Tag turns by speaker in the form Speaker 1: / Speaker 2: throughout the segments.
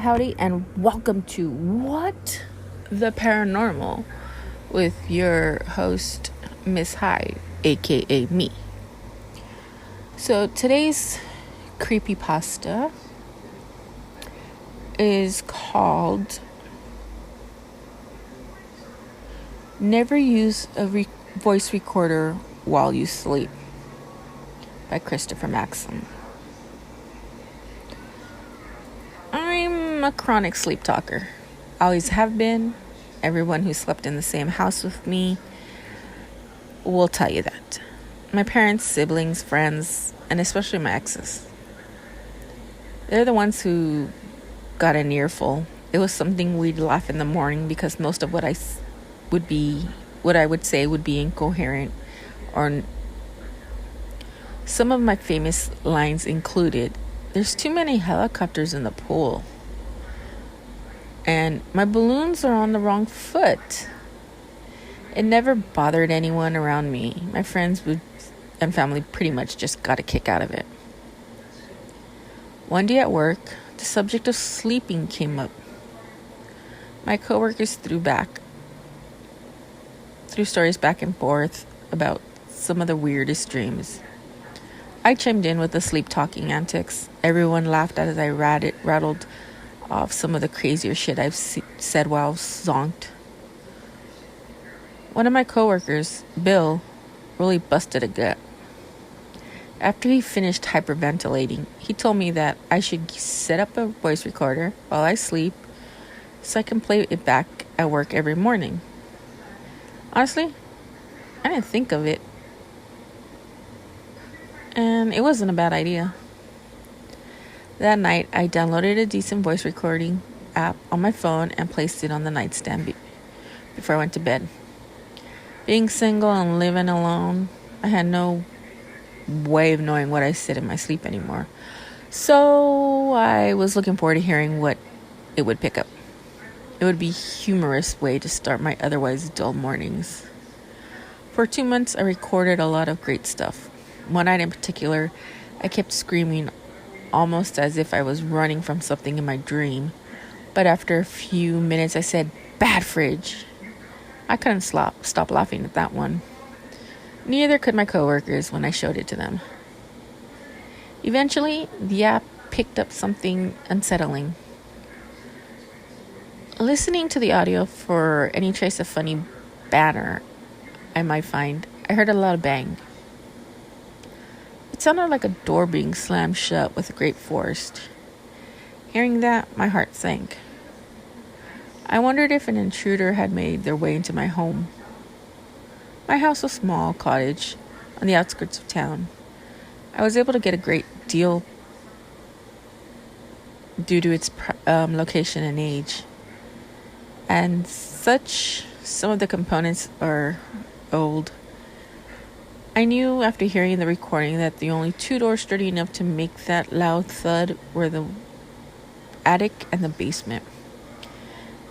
Speaker 1: Howdy, and welcome to What the Paranormal with your host, Miss Hyde, aka me. So today's creepypasta is called Never Use a Voice Recorder While You Sleep by Christopher Maxim. I'm a chronic sleep talker. Always have been. Everyone who slept in the same house with me will tell you that. My parents, siblings, friends, and especially my exes. They're the ones who got an earful. It was something we'd laugh in the morning because most of what I would say would be incoherent, or some of my famous lines included, "There's too many helicopters in the pool," and "My balloons are on the wrong foot." It never bothered anyone around me. My friends and family pretty much just got a kick out of it. One day at work, the subject of sleeping came up. My coworkers threw stories back and forth about some of the weirdest dreams. I chimed in with the sleep talking antics. Everyone laughed as I rattled off some of the crazier shit I've said while zonked. One of my coworkers, Bill, really busted a gut. After he finished hyperventilating, he told me that I should set up a voice recorder while I sleep so I can play it back at work every morning. Honestly, I didn't think of it, and it wasn't a bad idea. That night, I downloaded a decent voice recording app on my phone and placed it on the nightstand before I went to bed. Being single and living alone, I had no way of knowing what I said in my sleep anymore. So I was looking forward to hearing what it would pick up. It would be a humorous way to start my otherwise dull mornings. For 2 months, I recorded a lot of great stuff. One night in particular, I kept screaming almost as if I was running from something in my dream. But after a few minutes, I said, "Bad fridge." I couldn't stop laughing at that one. Neither could my coworkers when I showed it to them. Eventually, the app picked up something unsettling. Listening to the audio for any trace of funny banter I might find, I heard a loud bang. It sounded like a door being slammed shut with great force. Hearing that, my heart sank. I wondered if an intruder had made their way into my home. My house was a small cottage on the outskirts of town. I was able to get a great deal due to its location and age. And some of the components are old. I knew after hearing the recording that the only two doors sturdy enough to make that loud thud were the attic and the basement.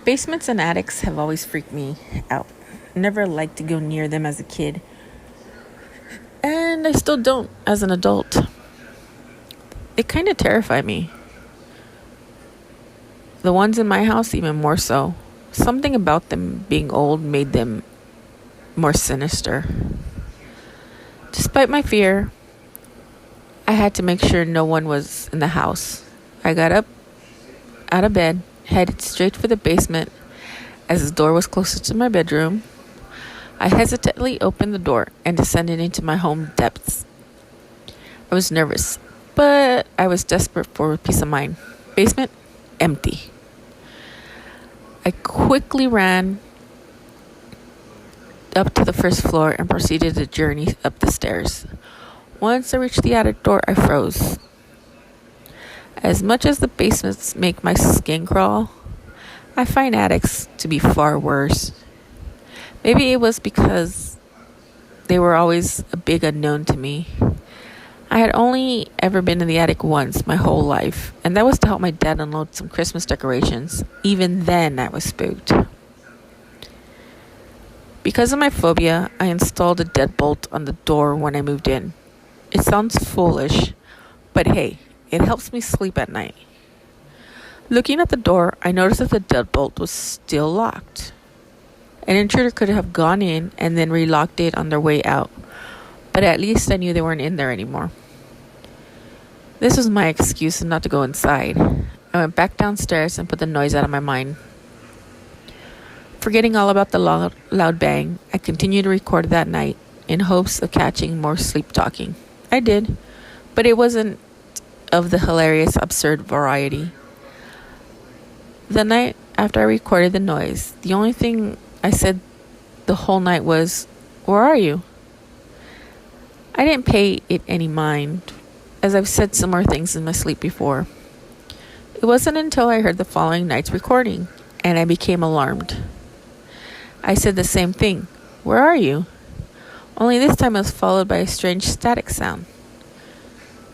Speaker 1: Basements and attics have always freaked me out. Never liked to go near them as a kid. And I still don't as an adult. They kind of terrify me. The ones in my house even more so. Something about them being old made them more sinister. Despite my fear, I had to make sure no one was in the house. I got up out of bed, headed straight for the basement. As the door was closest to my bedroom, I hesitantly opened the door and descended into my home depths. I was nervous, but I was desperate for peace of mind. Basement, empty. I quickly ran up to the first floor and proceeded to journey up the stairs. Once I reached the attic door, I froze. As much as the basements make my skin crawl, I find attics to be far worse. Maybe it was because they were always a big unknown to me. I had only ever been in the attic once my whole life, and that was to help my dad unload some Christmas decorations. Even then, I was spooked. Because of my phobia, I installed a deadbolt on the door when I moved in. It sounds foolish, but hey, it helps me sleep at night. Looking at the door, I noticed that the deadbolt was still locked. An intruder could have gone in and then relocked it on their way out, but at least I knew they weren't in there anymore. This was my excuse not to go inside. I went back downstairs and put the noise out of my mind. Forgetting all about the loud bang, I continued to record that night in hopes of catching more sleep talking. I did, but it wasn't of the hilarious, absurd variety. The night after I recorded the noise, the only thing I said the whole night was, "Where are you?" I didn't pay it any mind, as I've said similar things in my sleep before. It wasn't until I heard the following night's recording, and I became alarmed. I said the same thing, "Where are you?" Only this time it was followed by a strange static sound.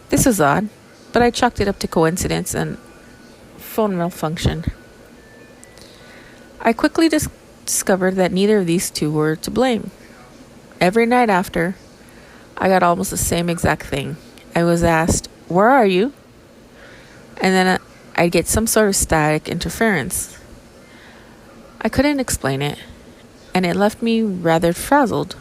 Speaker 1: This was odd, but I chalked it up to coincidence and phone malfunction. I quickly discovered that neither of these two were to blame. Every night after, I got almost the same exact thing. I was asked, "Where are you?" And then I'd get some sort of static interference. I couldn't explain it, and it left me rather frazzled.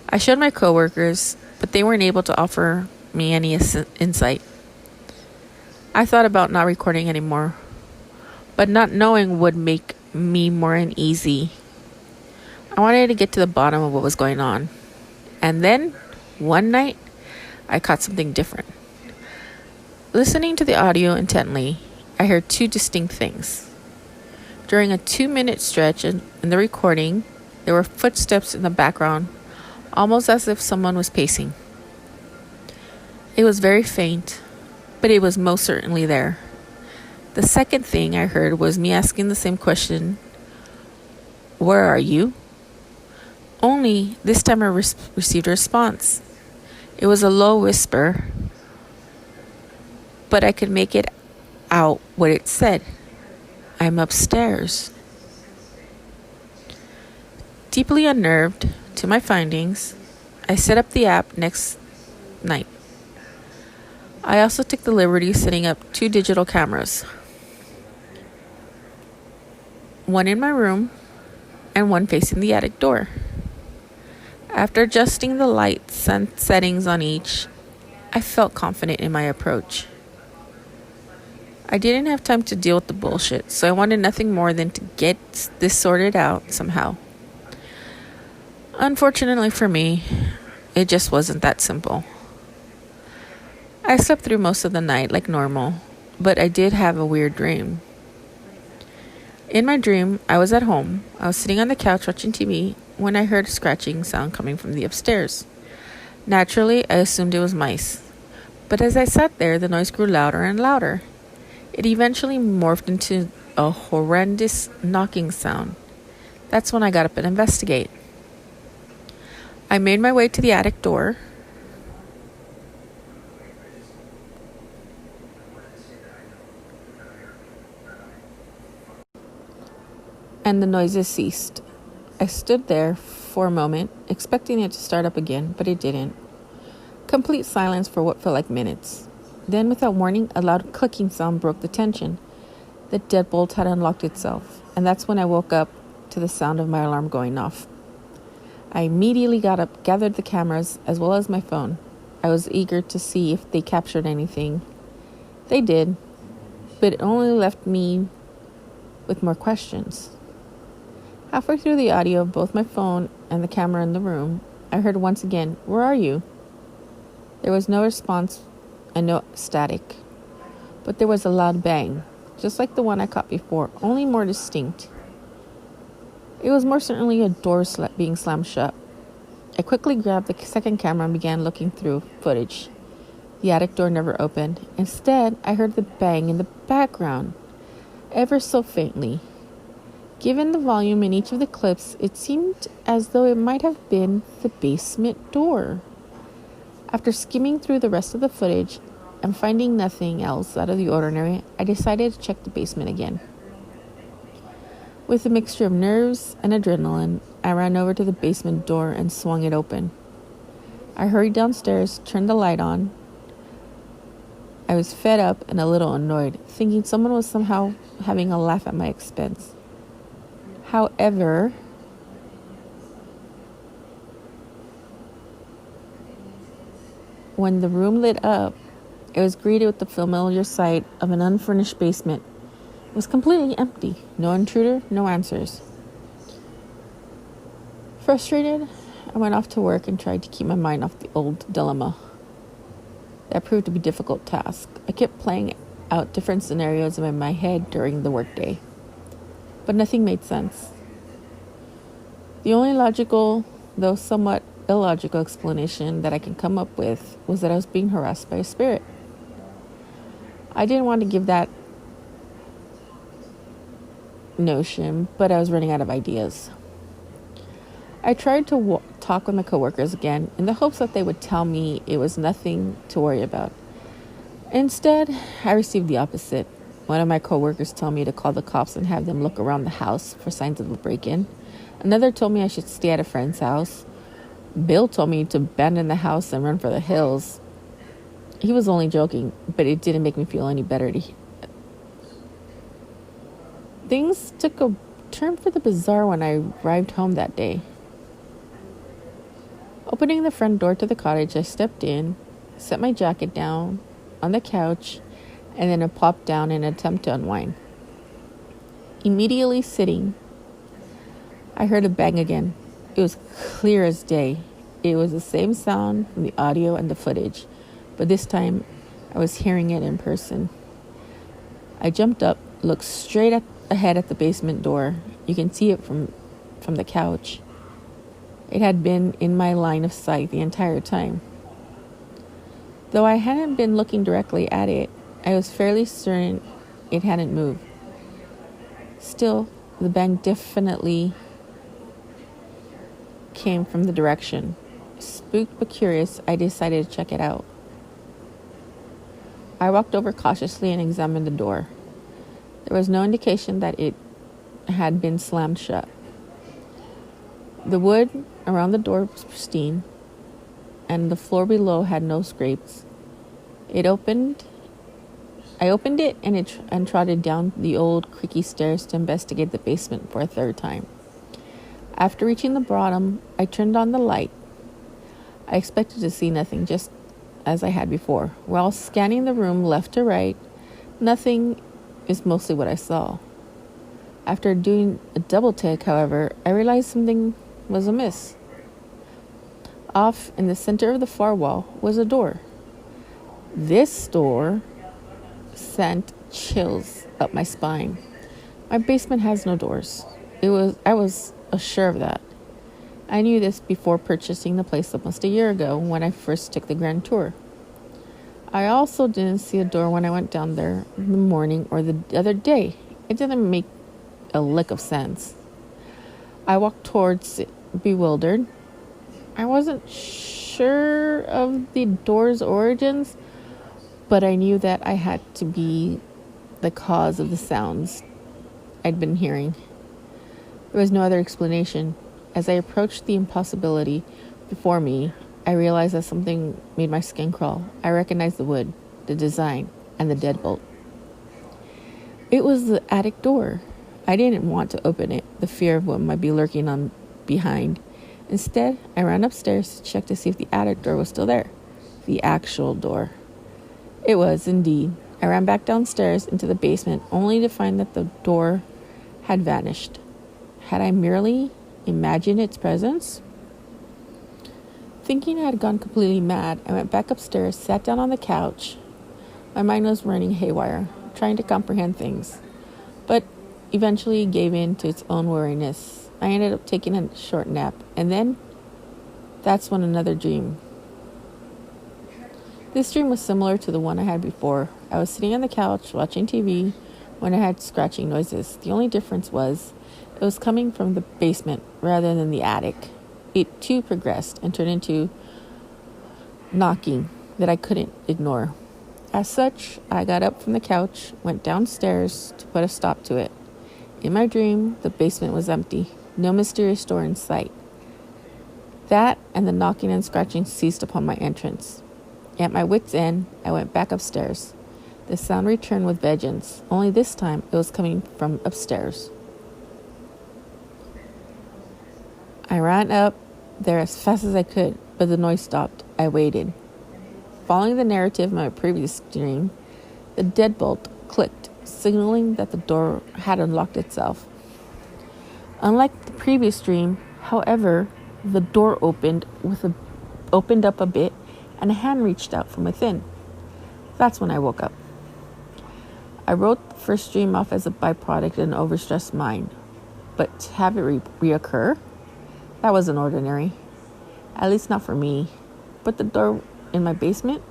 Speaker 1: I showed my coworkers, but they weren't able to offer me any insight. I thought about not recording anymore, but not knowing would make me more uneasy. I wanted to get to the bottom of what was going on. And then, one night, I caught something different. Listening to the audio intently, I heard two distinct things. During a 2-minute stretch in the recording, there were footsteps in the background, almost as if someone was pacing. It was very faint, but it was most certainly there. The second thing I heard was me asking the same question, "Where are you?" Only this time I received a response. It was a low whisper, but I could make it out what it said. "I'm upstairs." Deeply unnerved to my findings, I set up the app next night. I also took the liberty of setting up 2 digital cameras. One in my room and one facing the attic door. After adjusting the lights and settings on each, I felt confident in my approach. I didn't have time to deal with the bullshit, so I wanted nothing more than to get this sorted out somehow. Unfortunately for me, it just wasn't that simple. I slept through most of the night like normal, but I did have a weird dream. In my dream, I was at home. I was sitting on the couch watching TV when I heard a scratching sound coming from the upstairs. Naturally, I assumed it was mice. But as I sat there, the noise grew louder and louder. It eventually morphed into a horrendous knocking sound. That's when I got up and investigate. I made my way to the attic door. And the noises ceased. I stood there for a moment, expecting it to start up again, but it didn't. Complete silence for what felt like minutes. Then, without warning, a loud clicking sound broke the tension. The deadbolt had unlocked itself, and that's when I woke up to the sound of my alarm going off. I immediately got up, gathered the cameras, as well as my phone. I was eager to see if they captured anything. They did, but it only left me with more questions. Halfway through the audio of both my phone and the camera in the room, I heard once again, "Where are you?" There was no response and no static, but there was a loud bang, just like the one I caught before, only more distinct. It was more certainly a door being slammed shut. I quickly grabbed the second camera and began looking through footage. The attic door never opened. Instead, I heard the bang in the background, ever so faintly. Given the volume in each of the clips, it seemed as though it might have been the basement door. After skimming through the rest of the footage and finding nothing else out of the ordinary, I decided to check the basement again. With a mixture of nerves and adrenaline, I ran over to the basement door and swung it open. I hurried downstairs, turned the light on, I was fed up and a little annoyed, thinking someone was somehow having a laugh at my expense. However, when the room lit up, it was greeted with the familiar sight of an unfurnished basement. It was completely empty. No intruder, no answers. Frustrated, I went off to work and tried to keep my mind off the old dilemma. That proved to be a difficult task. I kept playing out different scenarios in my head during the workday, but nothing made sense. The only logical, though somewhat illogical explanation that I can come up with was that I was being harassed by a spirit. I didn't want to give that notion, but I was running out of ideas. I tried to talk with my coworkers again in the hopes that they would tell me it was nothing to worry about. Instead, I received the opposite. One of my coworkers told me to call the cops and have them look around the house for signs of a break-in. Another told me I should stay at a friend's house. Bill told me to abandon the house and run for the hills. He was only joking, but it didn't make me feel any better. Things took a turn for the bizarre when I arrived home that day. Opening the front door to the cottage, I stepped in, set my jacket down on the couch, and then I plopped down in an attempt to unwind. Immediately sitting, I heard a bang again. It was clear as day. It was the same sound from the audio and the footage, but this time I was hearing it in person. I jumped up, looked straight ahead at the basement door. You can see it from the couch. It had been in my line of sight the entire time. Though I hadn't been looking directly at it, I was fairly certain it hadn't moved. Still, the bang definitely came from the direction. Spooked but curious, I decided to check it out. I walked over cautiously and examined the door. There was no indication that it had been slammed shut. The wood around the door was pristine, and the floor below had no scrapes. I opened it and trotted down the old creaky stairs to investigate the basement for a third time. After reaching the bottom, I turned on the light. I expected to see nothing, just as I had before. While scanning the room left to right, nothing is mostly what I saw. After doing a double take, however, I realized something was amiss. Off in the center of the far wall was a door. This door sent chills up my spine. My basement has no doors. I was sure of that. I knew this before purchasing the place almost a year ago when I first took the grand tour. I also didn't see a door when I went down there in the morning or the other day. It didn't make a lick of sense. I walked towards it, bewildered. I wasn't sure of the door's origins, but I knew that I had to be the cause of the sounds I'd been hearing. There was no other explanation. As I approached the impossibility before me, I realized that something made my skin crawl. I recognized the wood, the design, and the deadbolt. It was the attic door. I didn't want to open it, the fear of what might be lurking on behind. Instead, I ran upstairs to check to see if the attic door was still there. The actual door. It was, indeed. I ran back downstairs into the basement, only to find that the door had vanished. Had I merely imagined its presence? Thinking I had gone completely mad, I went back upstairs, sat down on the couch. My mind was running haywire, trying to comprehend things, but eventually gave in to its own weariness. I ended up taking a short nap, and then that's when another dream. This dream was similar to the one I had before. I was sitting on the couch watching TV when I had scratching noises. The only difference was it was coming from the basement rather than the attic. It too progressed and turned into knocking that I couldn't ignore. As such, I got up from the couch, went downstairs to put a stop to it. In my dream, the basement was empty, no mysterious door in sight. That and the knocking and scratching ceased upon my entrance. At my wit's end, I went back upstairs. The sound returned with vengeance, only this time it was coming from upstairs. I ran up there as fast as I could, but the noise stopped. I waited. Following the narrative of my previous dream, the deadbolt clicked, signaling that the door had unlocked itself. Unlike the previous dream, however, the door opened up a bit, and a hand reached out from within. That's when I woke up. I wrote the first dream off as a byproduct of an overstressed mind, but to have it reoccur, that wasn't ordinary. At least not for me. But the door in my basement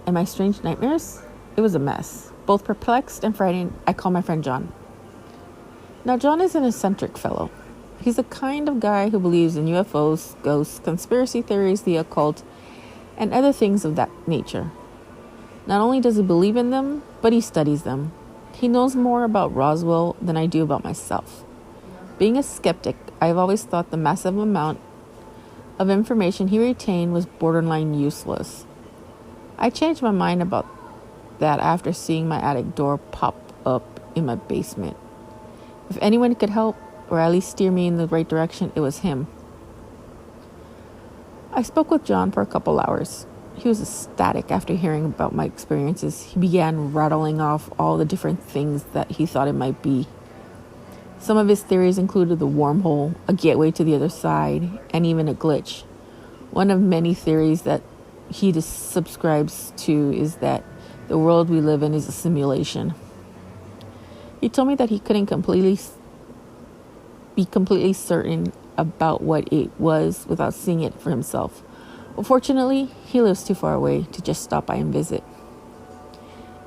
Speaker 1: and my strange nightmares, it was a mess. Both perplexed and frightened, I called my friend John. Now, John is an eccentric fellow. He's the kind of guy who believes in UFOs, ghosts, conspiracy theories, the occult, and other things of that nature. Not only does he believe in them, but he studies them. He knows more about Roswell than I do about myself. Being a skeptic, I've always thought the massive amount of information he retained was borderline useless. I changed my mind about that after seeing my attic door pop up in my basement. If anyone could help, or at least steer me in the right direction, it was him. I spoke with John for a couple hours. He was ecstatic after hearing about my experiences. He began rattling off all the different things that he thought it might be. Some of his theories included the wormhole, a gateway to the other side, and even a glitch. One of many theories that he subscribes to is that the world we live in is a simulation. He told me that he couldn't be completely certain about what it was without seeing it for himself. But fortunately, he lives too far away to just stop by and visit.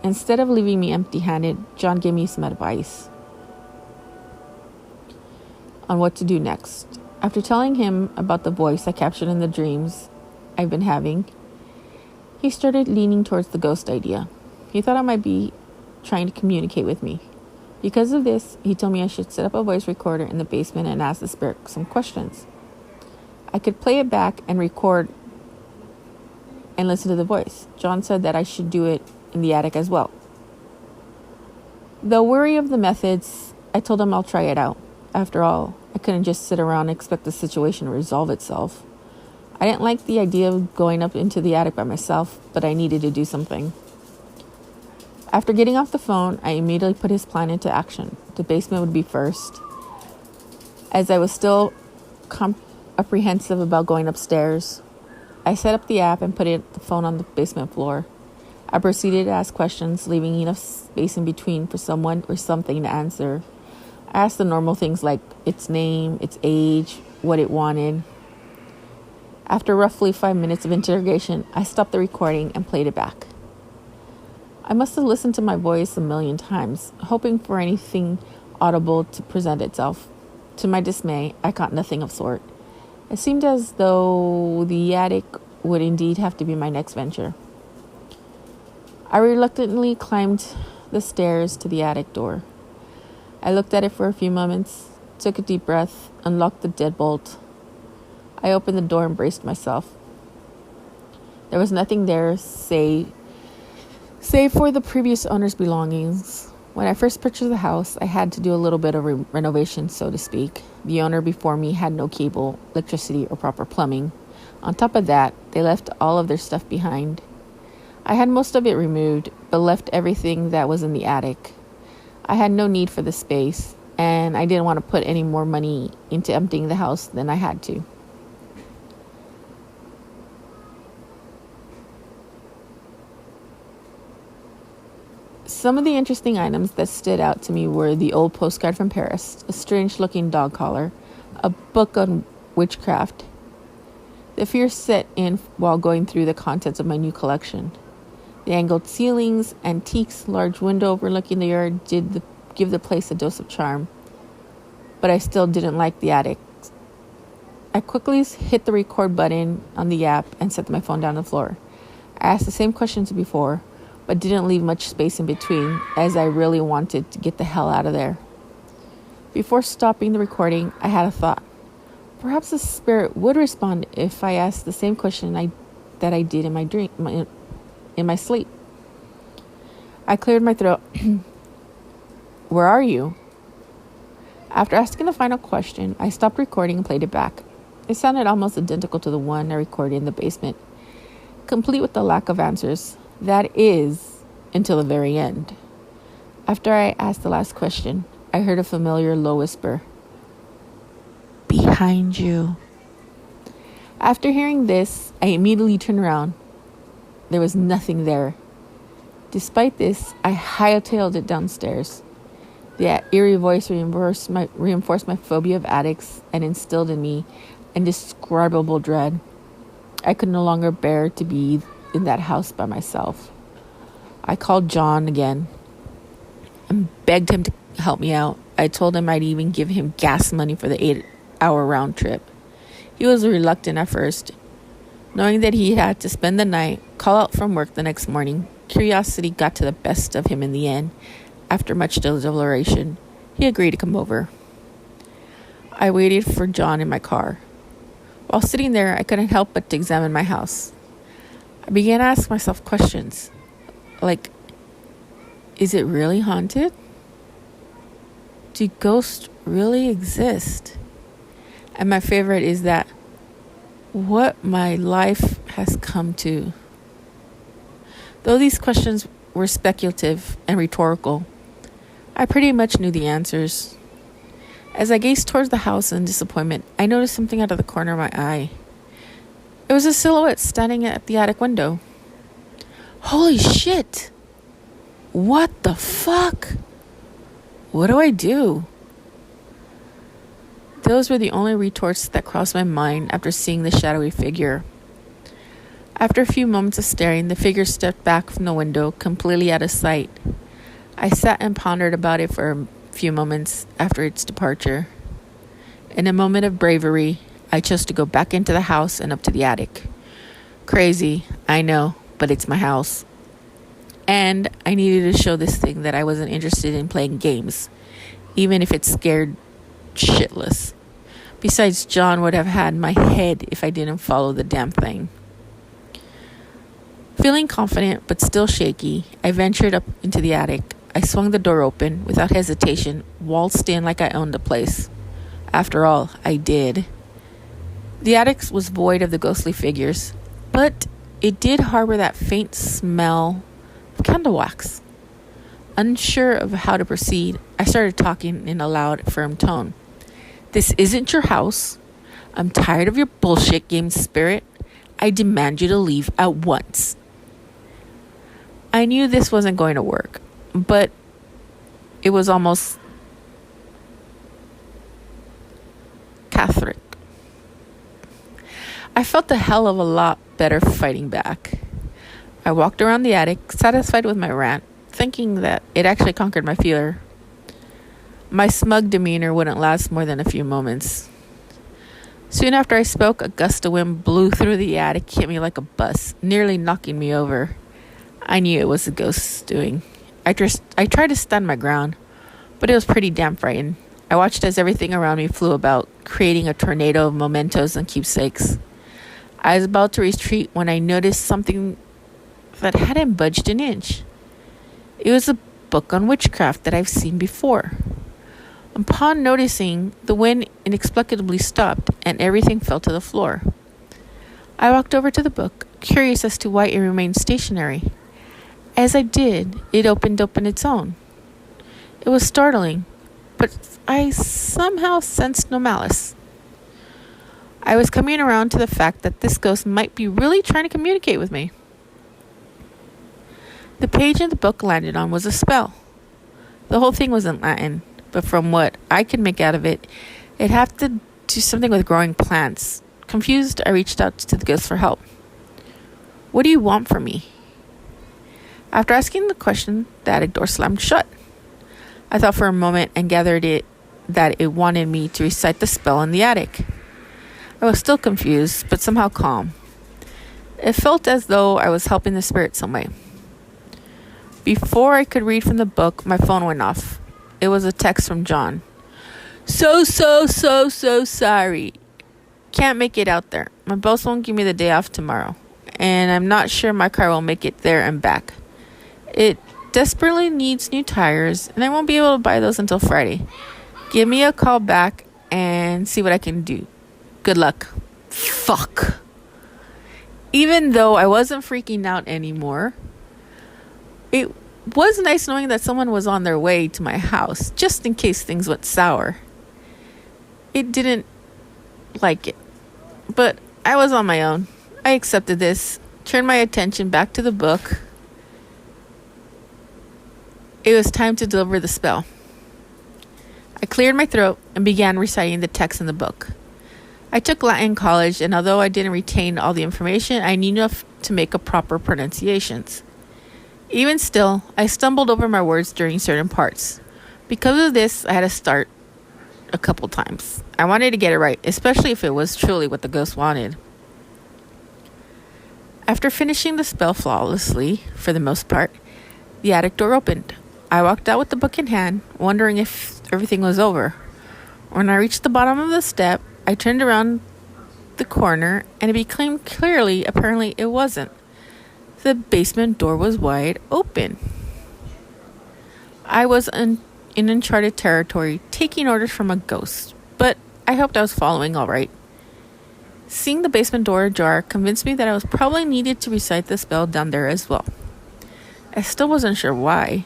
Speaker 1: Instead of leaving me empty-handed, John gave me some advice on what to do next. After telling him about the voice I captured in the dreams I've been having, he started leaning towards the ghost idea. He thought I might be trying to communicate with me. Because of this, he told me I should set up a voice recorder in the basement and ask the spirit some questions. I could play it back and record and listen to the voice. John said that I should do it in the attic as well. Though wary of the methods, I told him I'll try it out. After all, I couldn't just sit around and expect the situation to resolve itself. I didn't like the idea of going up into the attic by myself, but I needed to do something. After getting off the phone, I immediately put his plan into action. The basement would be first. As I was still apprehensive about going upstairs, I set up the app and put the phone on the basement floor. I proceeded to ask questions, leaving enough space in between for someone or something to answer. I asked the normal things like its name, its age, what it wanted. After roughly 5 minutes of interrogation, I stopped the recording and played it back. I must have listened to my voice a million times, hoping for anything audible to present itself. To my dismay, I caught nothing of sort. It seemed as though the attic would indeed have to be my next venture. I reluctantly climbed the stairs to the attic door. I looked at it for a few moments, took a deep breath, unlocked the deadbolt. I opened the door and braced myself. There was nothing there save for the previous owner's belongings. When I first purchased the house, I had to do a little bit of renovation, so to speak. The owner before me had no cable, electricity, or proper plumbing. On top of that, they left all of their stuff behind. I had most of it removed, but left everything that was in the attic. I had no need for the space, and I didn't want to put any more money into emptying the house than I had to. Some of the interesting items that stood out to me were the old postcard from Paris, a strange-looking dog collar, a book on witchcraft. The fear set in while going through the contents of my new collection. The angled ceilings, antiques, large window overlooking the yard did give the place a dose of charm, but I still didn't like the attic. I quickly hit the record button on the app and set my phone down on the floor. I asked the same questions before, but didn't leave much space in between, as I really wanted to get the hell out of there. Before stopping the recording, I had a thought. Perhaps the spirit would respond if I asked the same question I that I did in in my sleep. I cleared my throat. Where are you? After asking the final question, I stopped recording and played it back. It sounded almost identical to the one I recorded in the basement, complete with the lack of answers. That is, until the very end. After I asked the last question, I heard a familiar low whisper. Behind you. After hearing this, I immediately turned around. There was nothing there. Despite this, I hightailed it downstairs. The eerie voice reinforced my phobia of attics and instilled in me indescribable dread. I could no longer bear to be in that house by myself. I called John again and begged him to help me out. I told him I'd even give him gas money for the 8-hour round trip. He was reluctant at first. Knowing that he had to spend the night, call out from work the next morning, curiosity got to the best of him in the end. After much deliberation, he agreed to come over. I waited for John in my car. While sitting there, I couldn't help but to examine my house. I began to ask myself questions, like, is it really haunted? Do ghosts really exist? And my favorite is that what my life has come to. Though these questions were speculative and rhetorical, I pretty much knew the answers. As I gazed towards the house in disappointment, I noticed something out of the corner of my eye. It was a silhouette standing at the attic window. Holy shit! What the fuck? What do I do? Those were the only retorts that crossed my mind after seeing the shadowy figure. After a few moments of staring, the figure stepped back from the window, completely out of sight. I sat and pondered about it for a few moments after its departure. In a moment of bravery, I chose to go back into the house and up to the attic. Crazy, I know, but it's my house. And I needed to show this thing that I wasn't interested in playing games, even if it scared shitless. Besides, John would have had my head if I didn't follow the damn thing. Feeling confident but still shaky, I ventured up into the attic. I swung the door open without hesitation, waltzed in like I owned the place. After all, I did. The attic was void of the ghostly figures, but it did harbor that faint smell of candle wax. Unsure of how to proceed, I started talking in a loud, firm tone. This isn't your house. I'm tired of your bullshit game, spirit. I demand you to leave at once. I knew this wasn't going to work, but it was almost Catholic. I felt a hell of a lot better fighting back. I walked around the attic, satisfied with my rant, thinking that it actually conquered my fear. My smug demeanor wouldn't last more than a few moments. Soon after I spoke, a gust of wind blew through the attic, hit me like a bus, nearly knocking me over. I knew it was the ghost's doing. I tried to stand my ground, but it was pretty damn frightening. I watched as everything around me flew about, creating a tornado of mementos and keepsakes. I was about to retreat when I noticed something that hadn't budged an inch. It was a book on witchcraft that I've seen before. Upon noticing, the wind inexplicably stopped and everything fell to the floor. I walked over to the book, curious as to why it remained stationary. As I did, it opened up on its own. It was startling, but I somehow sensed no malice. I was coming around to the fact that this ghost might be really trying to communicate with me. The page in the book landed on was a spell. The whole thing was in Latin, but from what I could make out of it, it had to do something with growing plants. Confused, I reached out to the ghost for help. What do you want from me? After asking the question, the attic door slammed shut. I thought for a moment and gathered that it wanted me to recite the spell in the attic. I was still confused, but somehow calm. It felt as though I was helping the spirit some way. Before I could read from the book, my phone went off. It was a text from John. So sorry. Can't make it out there. My boss won't give me the day off tomorrow. and I'm not sure my car will make it there and back. It desperately needs new tires, and I won't be able to buy those until Friday. Give me a call back and see what I can do. Good luck. Fuck. Even though I wasn't freaking out anymore, it was nice knowing that someone was on their way to my house, just in case things went sour. It didn't like it, but I was on my own. I accepted this, turned my attention back to the book. It was time to deliver the spell. I cleared my throat and began reciting the text in the book. I took Latin in college, and although I didn't retain all the information, I knew enough to make a proper pronunciations. Even still, I stumbled over my words during certain parts. Because of this, I had to start a couple times. I wanted to get it right, especially if it was truly what the ghost wanted. After finishing the spell flawlessly, for the most part, the attic door opened. I walked out with the book in hand, wondering if everything was over. When I reached the bottom of the step, I turned around the corner, and it became clearly, apparently it wasn't. The basement door was wide open. I was in uncharted territory, taking orders from a ghost, but I hoped I was following all right. Seeing the basement door ajar convinced me that I was probably needed to recite the spell down there as well. I still wasn't sure why,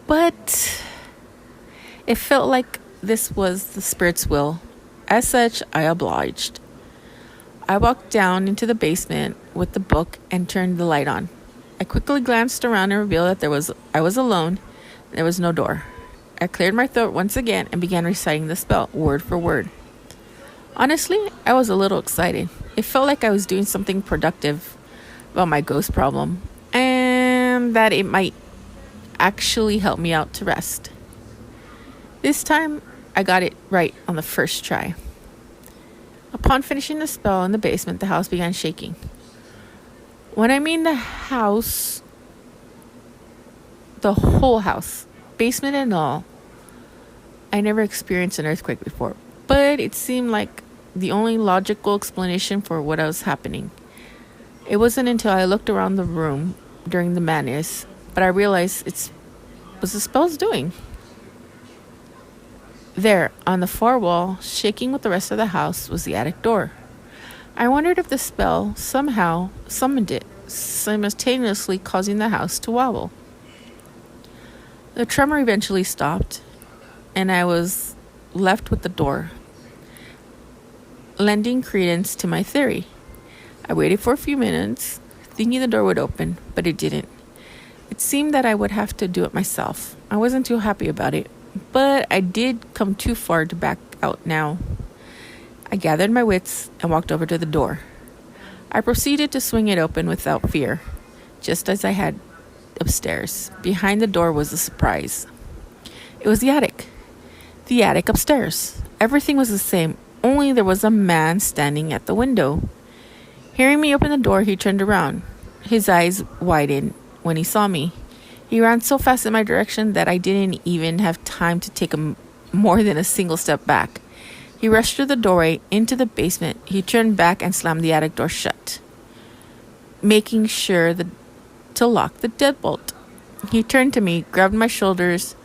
Speaker 1: but it felt like this was the spirit's will. As such, I obliged. I walked down into the basement with the book and turned the light on. I quickly glanced around and revealed that I was alone. There was no door. I cleared my throat once again and began reciting the spell, word for word. Honestly, I was a little excited. It felt like I was doing something productive about my ghost problem, and that it might actually help me out to rest. This time, I got it right on the first try. Upon finishing the spell in the basement, the house began shaking. When I mean the house, the whole house, basement and all. I never experienced an earthquake before, but it seemed like the only logical explanation for what was happening. It wasn't until I looked around the room during the madness, but I realized it was the spell's doing. There, on the far wall, shaking with the rest of the house, was the attic door. I wondered if the spell somehow summoned it, simultaneously causing the house to wobble. The tremor eventually stopped, and I was left with the door, lending credence to my theory. I waited for a few minutes, thinking the door would open, but it didn't. It seemed that I would have to do it myself. I wasn't too happy about it, but I did come too far to back out now. I gathered my wits and walked over to the door. I proceeded to swing it open without fear, just as I had upstairs. Behind the door was a surprise. It was the attic. The attic upstairs. Everything was the same, only there was a man standing at the window. Hearing me open the door, he turned around. His eyes widened when he saw me. He ran so fast in my direction that I didn't even have time to take more than a single step back. He rushed through the doorway into the basement. He turned back and slammed the attic door shut, making sure to lock the deadbolt. He turned to me, grabbed my shoulders,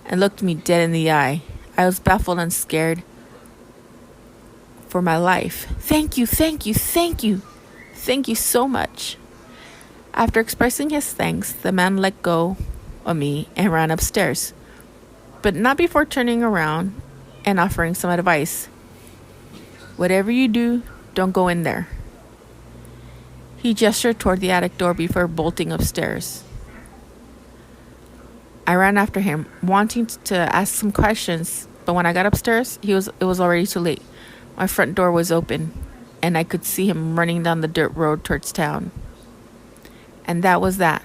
Speaker 1: and looked me dead in the eye. I was baffled and scared for my life. Thank you, thank you, thank you. Thank you so much. After expressing his thanks, the man let go of me and ran upstairs, but not before turning around and offering some advice. Whatever you do, don't go in there. He gestured toward the attic door before bolting upstairs. I ran after him, wanting to ask some questions, but when I got upstairs, it was already too late. My front door was open, and I could see him running down the dirt road towards town. And that was that.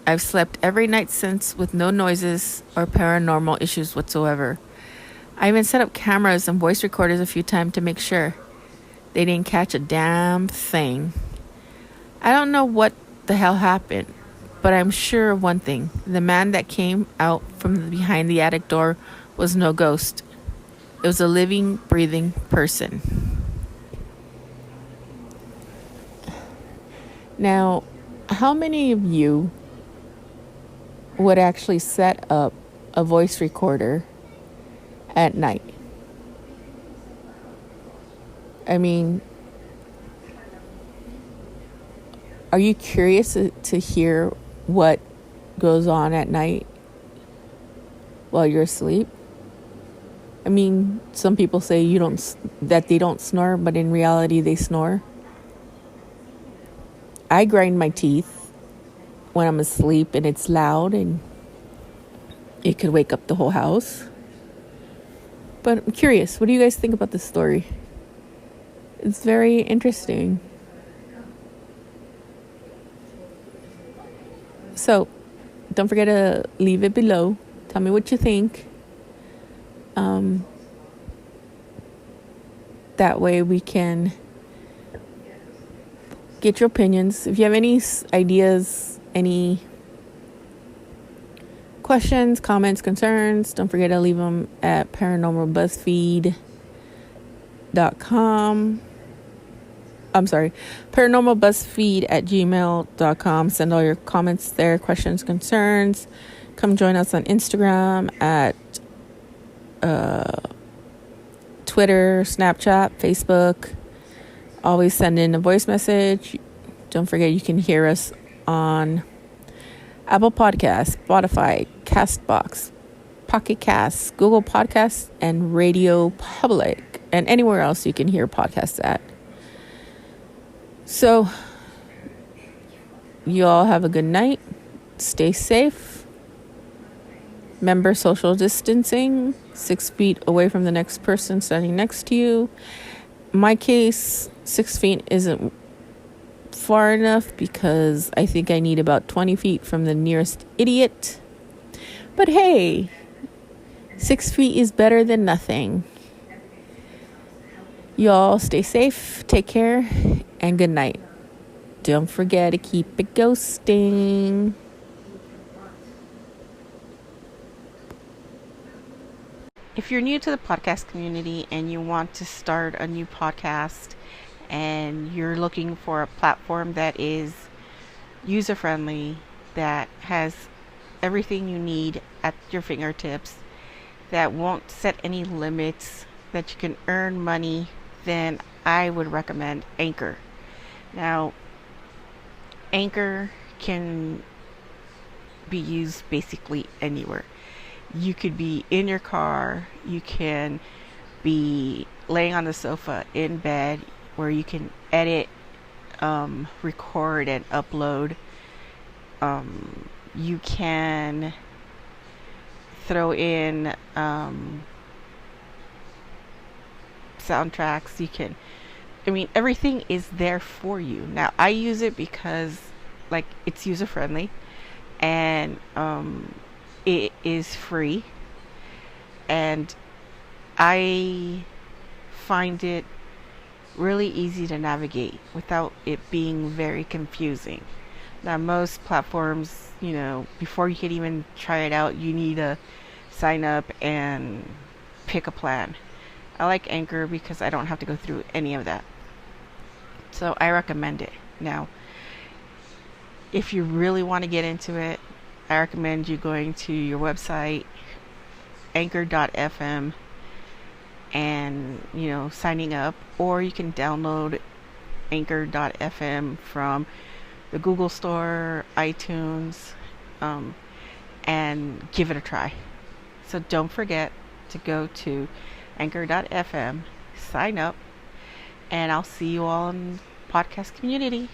Speaker 1: I've slept every night since with no noises or paranormal issues whatsoever. I even set up cameras and voice recorders a few times to make sure they didn't catch a damn thing. I don't know what the hell happened, but I'm sure of one thing. The man that came out from behind the attic door was no ghost. It was a living, breathing person. Now, how many of you would actually set up a voice recorder at night? I mean, are you curious to hear what goes on at night while you're asleep? I mean, some people say that they don't snore, but in reality they snore. I grind my teeth when I'm asleep and it's loud and it could wake up the whole house. But I'm curious, what do you guys think about this story? It's very interesting. So, don't forget to leave it below. Tell me what you think. That way we can get your opinions. If you have any ideas, any questions, comments, concerns, don't forget to leave them at paranormalbuzzfeed.com. I'm sorry, paranormalbuzzfeed@gmail.com. Send all your comments there, questions, concerns. Come join us on Instagram, at Twitter, Snapchat, Facebook. Always send in a voice message. Don't forget you can hear us on Apple Podcasts, Spotify, Castbox, Poketcasts, Google Podcasts, and Radio Public, and anywhere else you can hear podcasts at. So, you all have a good night. Stay safe. Remember social distancing, 6 feet away from the next person standing next to you. In my case, 6 feet isn't far enough because I think I need about 20 feet from the nearest idiot. But hey, 6 feet is better than nothing. Y'all stay safe, take care, and good night. Don't forget to keep it ghosting. If you're new to the podcast community and you want to start a new podcast and you're looking for a platform that is user-friendly, that has everything you need at your fingertips, that won't set any limits, that you can earn money, then I would recommend Anchor. Now, Anchor can be used basically anywhere. You could be in your car, you can be laying on the sofa in bed, where you can edit, record, and upload. You can throw in soundtracks. Everything is there for you. Now, I use it because, it's user friendly, and it is free, and I find it really easy to navigate without it being very confusing. Now, most platforms, before you can even try it out, you need to sign up and pick a plan. I like Anchor because I don't have to go through any of that. So I recommend it. Now, if you really want to get into it, I recommend you going to your website, anchor.fm, and, signing up. Or you can download anchor.fm from the Google Store, iTunes, and give it a try. So don't forget to go to anchor.fm, sign up, and I'll see you all in the podcast community.